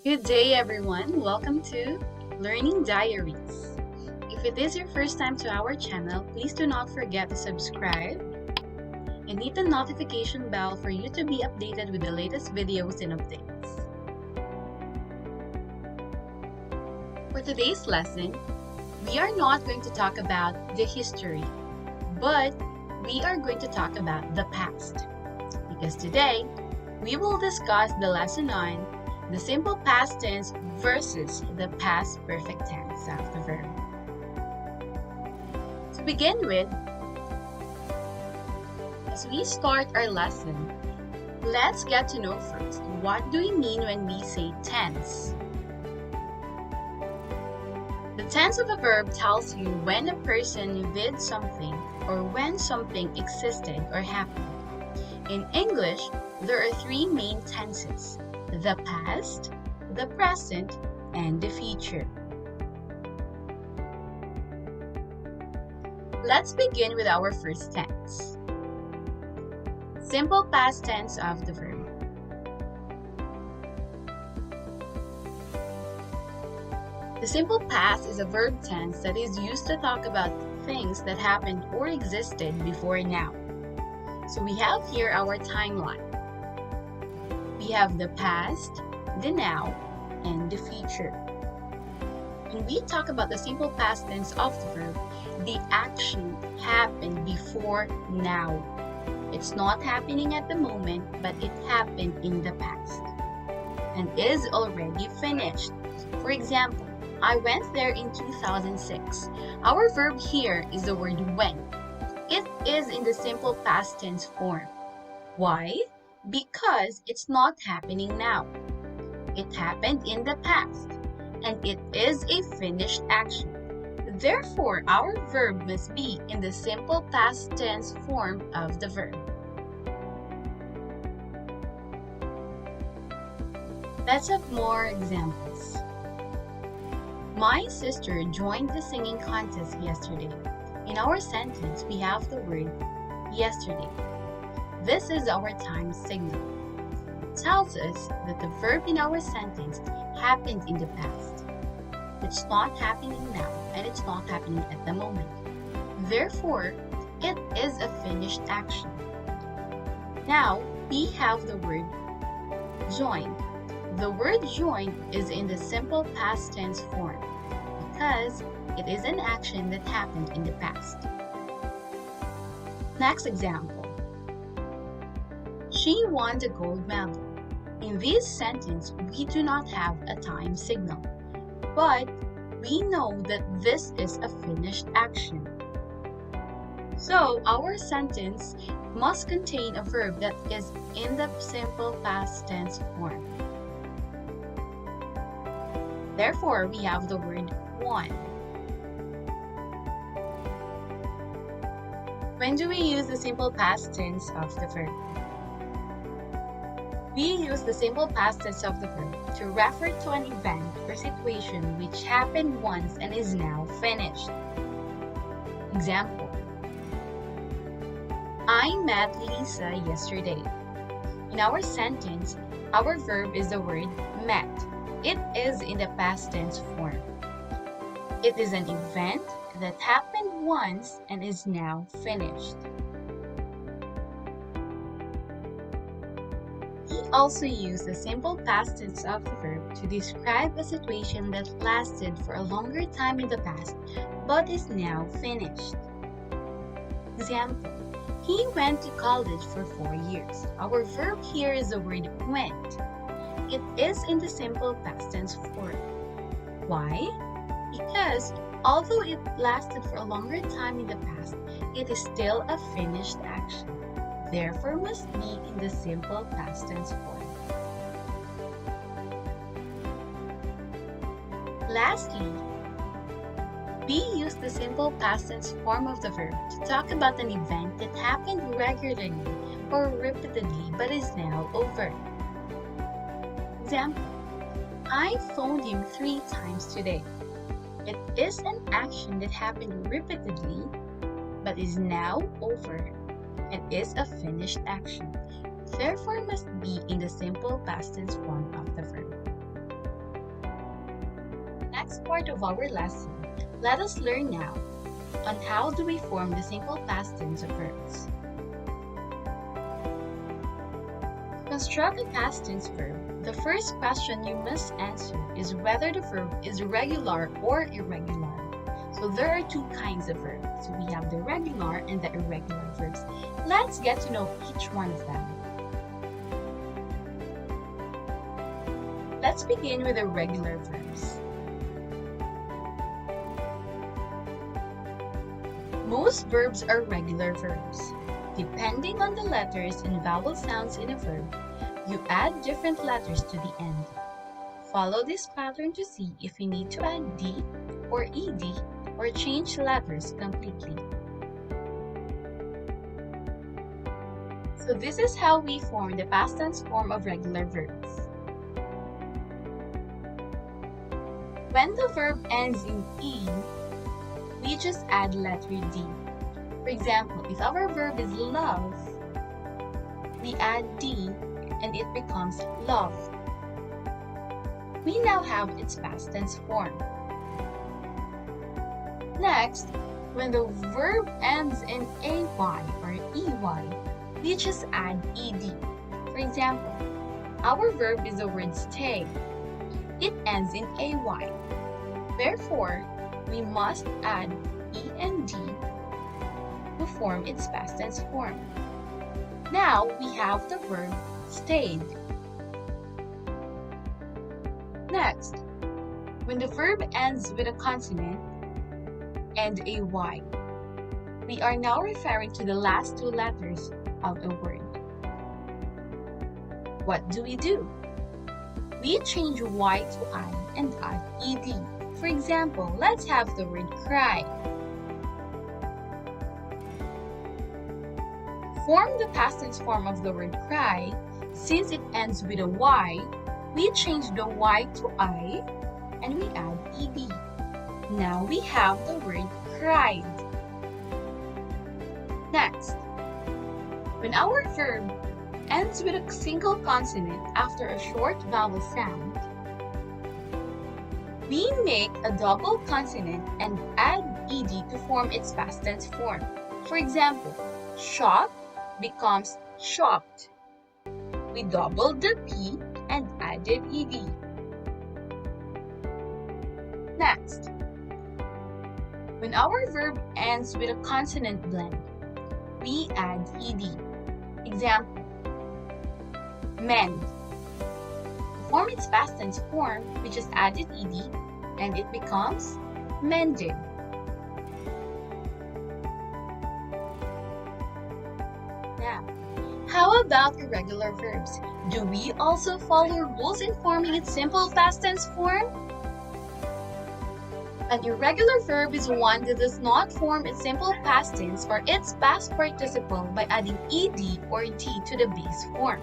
Good day, everyone. Welcome to Learning Diaries. If it is your first time to our channel, please do not forget to subscribe and hit the notification bell for you to be updated with the latest videos and updates. For today's lesson, we are not going to talk about the history, but we are going to talk about the past. Because today, we will discuss the lesson on the simple past tense versus the past perfect tense of the verb. To begin with, as we start our lesson, let's get to know first, what do we mean when we say tense? The tense of a verb tells you when a person did something or when something existed or happened. In English, there are three main tenses: the past, the present, and the future. Let's begin with our first tense. Simple past tense of the verb. The simple past is a verb tense that is used to talk about things that happened or existed before now. So we have here our timeline. We have the past, the now, and the future. When we talk about the simple past tense of the verb, the action happened before now. It's not happening at the moment, but it happened in the past and is already finished. For example, I went there in 2006. Our verb here is the word went. It is in the simple past tense form. Why? Because it's not happening now. It happened in the past, and it is a finished action. Therefore, our verb must be in the simple past tense form of the verb. Let's have more examples. My sister joined the singing contest yesterday. In our sentence, we have the word yesterday. This is our time signal. It tells us that the verb in our sentence happened in the past. It's not happening now, and it's not happening at the moment. Therefore, it is a finished action. Now, we have the word join. The word join is in the simple past tense form because it is an action that happened in the past. Next example. She won the gold medal. In this sentence, we do not have a time signal, but we know that this is a finished action. So, our sentence must contain a verb that is in the simple past tense form. Therefore, we have the word won. When do we use the simple past tense of the verb? We use the simple past tense of the verb to refer to an event or situation which happened once and is now finished. Example: I met Lisa yesterday. In our sentence, our verb is the word met. It is in the past tense form. It is an event that happened once and is now finished. We also use the simple past tense of the verb to describe a situation that lasted for a longer time in the past but is now finished. Example: he went to college for 4 years. Our verb here is the word went. It is in the simple past tense form. Why? Because although it lasted for a longer time in the past, it is still a finished action. Therefore, must be in the simple past tense form. Lastly, we use the simple past tense form of the verb to talk about an event that happened regularly or repeatedly but is now over. Example: I phoned him 3 times today. It is an action that happened repeatedly but is now over and is a finished action. Therefore, must be in the simple past tense form of the verb. next part of our lesson, let us learn now on how do we form the simple past tense of verbs. To construct a past tense verb, the first question you must answer is whether the verb is regular or irregular. So there are two kinds of verbs. So we have the regular and the irregular verbs. Let's get to know each one of them. Let's begin with the regular verbs. Most verbs are regular verbs. Depending on the letters and vowel sounds in a verb, you add different letters to the end. Follow this pattern to see if you need to add D or ED or change letters completely. So this is how we form the past tense form of regular verbs. When the verb ends in E, we just add letter D. For example, if our verb is love, we add D and it becomes loved. We now have its past tense form. Next, when the verb ends in AY or EY, we just add ED. For example, our verb is the word stay. It ends in AY. Therefore, we must add END to form its past tense form. Now we have the verb stayed. Next, when the verb ends with a consonant and a Y, we are now referring to the last two letters of a word. What do? We change Y to I and add ED. For example, let's have the word cry. Form the past tense form of the word cry. Since it ends with a Y, we change the Y to I and we add ED. Now we have the word cried. Next, when our verb ends with a single consonant after a short vowel sound, we make a double consonant and add ED to form its past tense form. For example, shop becomes shopped. We doubled the P and added ED. Next, when our verb ends with a consonant blend, we add ED. Example, mend. To form its past tense form, we just added ED and it becomes mended. Now, how about irregular verbs? Do we also follow rules in forming its simple past tense form? An irregular verb is one that does not form its simple past tense or its past participle by adding ed or d to the base form.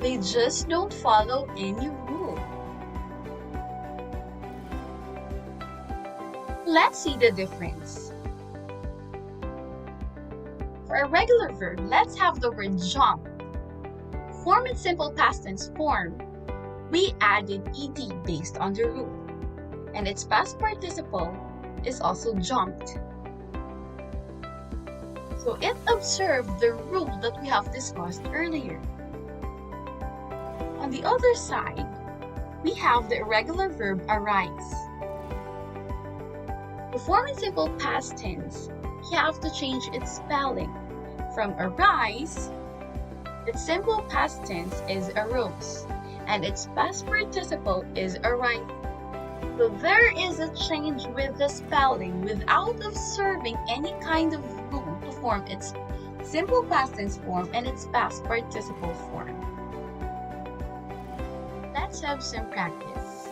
They just don't follow any rule. Let's see the difference. For a regular verb, let's have the word jump. To form its simple past tense form, we added ed based on the rule, and its past participle is also jumped. So it observed the rule that we have discussed earlier. On the other side, we have the irregular verb arise. To form its simple past tense, you have to change its spelling. From arise, its simple past tense is arose, and its past participle is arise. So there is a change with the spelling without observing any kind of rule to form its simple past tense form and its past participle form. Let's have some practice.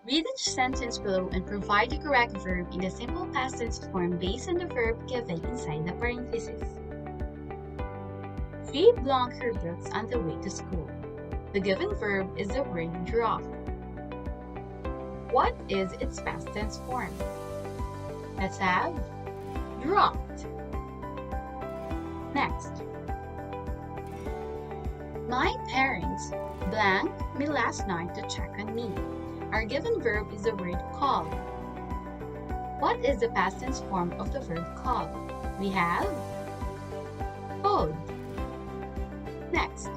Read each sentence below and provide the correct verb in the simple past tense form based on the verb given inside the parenthesis. She blunk her books on the way to school. The given verb is the word drop. What is its past tense form? Let's have dropped. Next, My parents blanked me last night to check on me. Our given verb is the word call. What is the past tense form of the verb call? We have called. Next.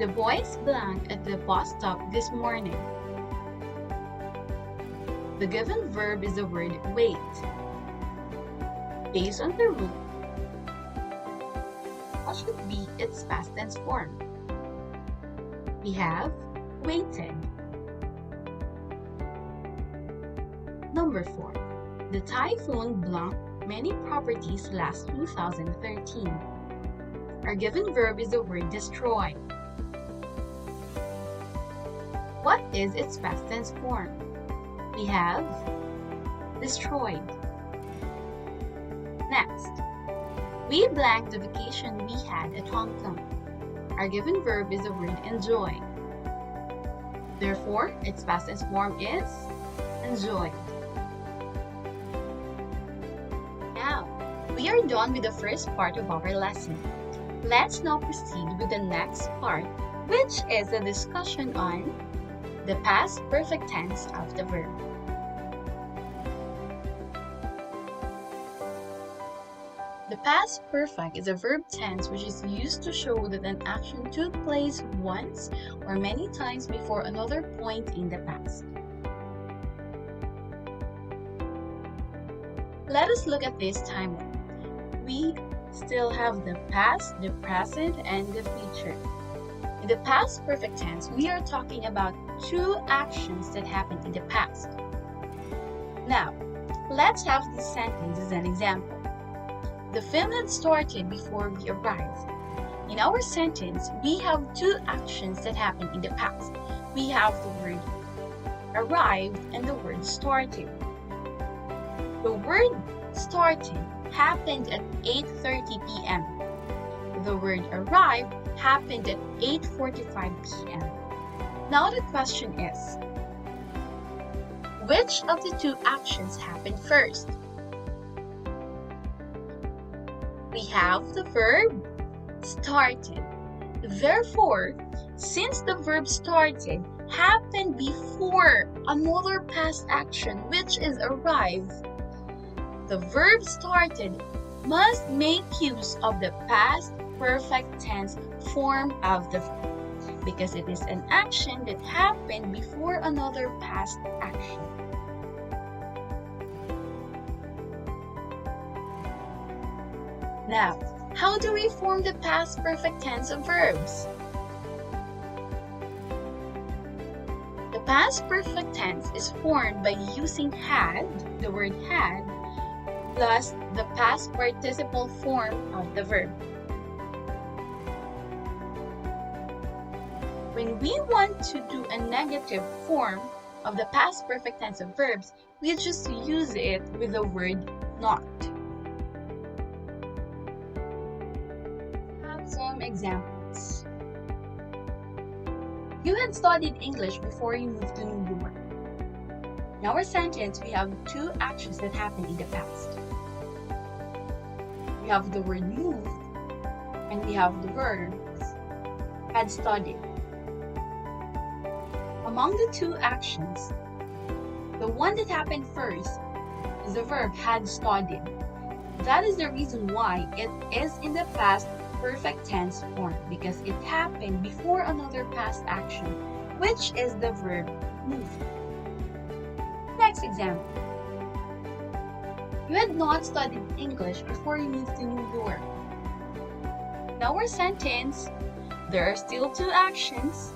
The boys blanked at the bus stop this morning. The given verb is the word wait. Based on the rule, what should be its past tense form? We have waited. Number 4. The typhoon blanked many properties last 2013. Our given verb is the word destroy. What is its past tense form? We have destroyed. Next, we blanked the vacation we had at Hong Kong. Our given verb is the word enjoy. Therefore, its past tense form is enjoyed. Now, we are done with the first part of our lesson. Let's now proceed with the next part, which is a discussion on the past perfect tense of the verb. The past perfect is a verb tense which is used to show that an action took place once or many times before another point in the past. Let us look at this timeline. We still have the past, the present, and the future. In the past perfect tense, we are talking about two actions that happened in the past. Now, let's have this sentence as an example. The film had started before we arrived. In our sentence, we have two actions that happened in the past. We have the word arrived and the word started. The word started happened at 8:30 p.m. The word arrived happened at 8:45 p.m. Now the question is, which of the two actions happened first? We have the verb started. Therefore, since the verb started happened before another past action, which is arrive, the verb started must make use of the past perfect tense form of the verb because it is an action that happened before another past action. Now, how do we form the past perfect tense of verbs? The past perfect tense is formed by using had, the word had, plus the past participle form of the verb. When we want to do a negative form of the past perfect tense of verbs, we just use it with the word not. Some examples. You had studied English before you moved to New York. In our sentence, we have two actions that happened in the past. We have the word moved and we have the verbs had studied. Among the two actions, the one that happened first is the verb had studied. That is the reason why it is in the past perfect tense form because it happened before another past action, which is the verb moved. Next example. You had not studied English before you moved to New York. In our sentence, there are still two actions,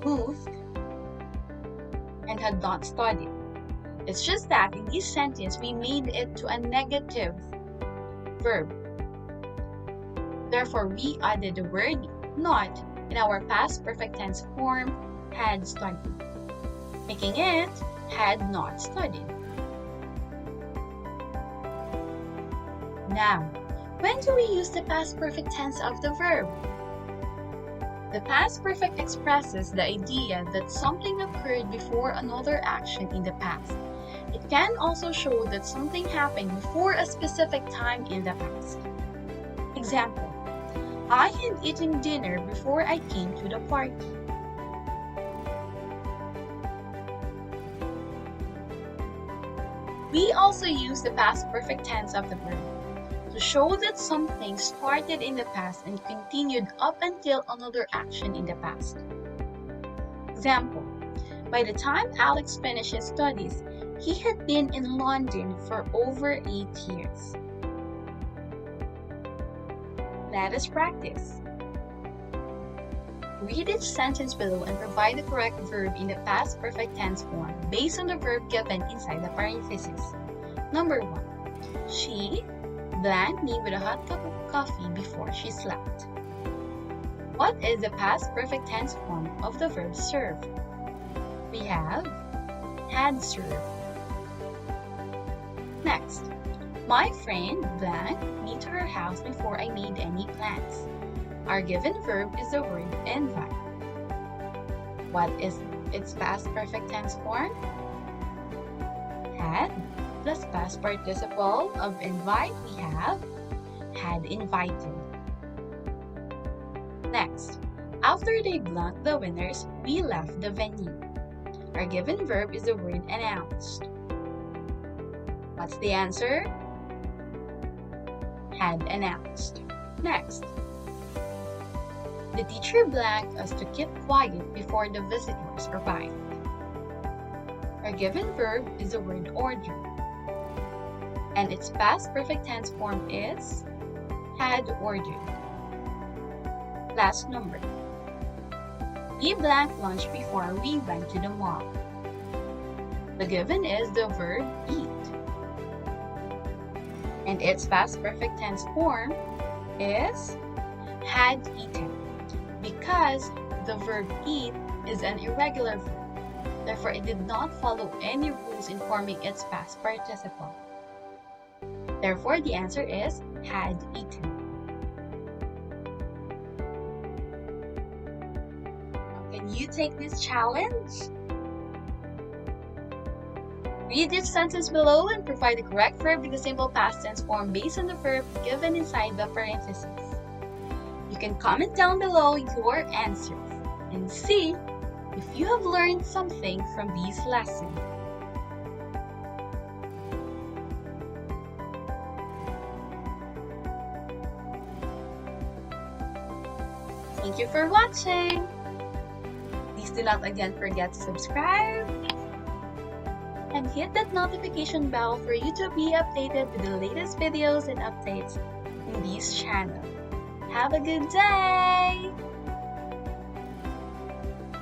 moved and had not studied. It's just that in this sentence, we made it to a negative verb. Therefore, we added the word not in our past perfect tense form had studied, making it had not studied. Now, when do we use the past perfect tense of the verb? The past perfect expresses the idea that something occurred before another action in the past. It can also show that something happened before a specific time in the past. Example. I had eaten dinner before I came to the party. We also use the past perfect tense of the verb to show that something started in the past and continued up until another action in the past. Example, by the time Alex finished his studies, he had been in London for over 8 years. Let us practice. Read each sentence below and provide the correct verb in the past perfect tense form based on the verb given inside the parentheses. Number 1. She blanked me with a hot cup of coffee before she slept. What is the past perfect tense form of the verb serve? We have had served. Next, my friend blanked me to her house before I made any plans. Our given verb is the word invite. What is its past perfect tense form? Had plus past participle of invite, we have had invited. Next, after they blanked the winners, we left the venue. Our given verb is the word announced. What's the answer? Had announced. Next, the teacher blanked us to keep quiet before the visitors arrived. Our given verb is the word order, and its past perfect tense form is had ordered. Last number. We blanked lunch before we went to the mall. The given is the verb eat, and its past perfect tense form is had eaten, because the verb eat is an irregular verb. Therefore, it did not follow any rules in forming its past participle. Therefore, the answer is had eaten. Can you take this challenge? Read each sentence below and provide the correct verb in the simple past tense form based on the verb given inside the parentheses. You can comment down below your answers and see if you have learned something from these lessons. Thank you for watching. Please do not again forget to subscribe and hit that notification bell for you to be updated with the latest videos and updates in this channel. Have a good day!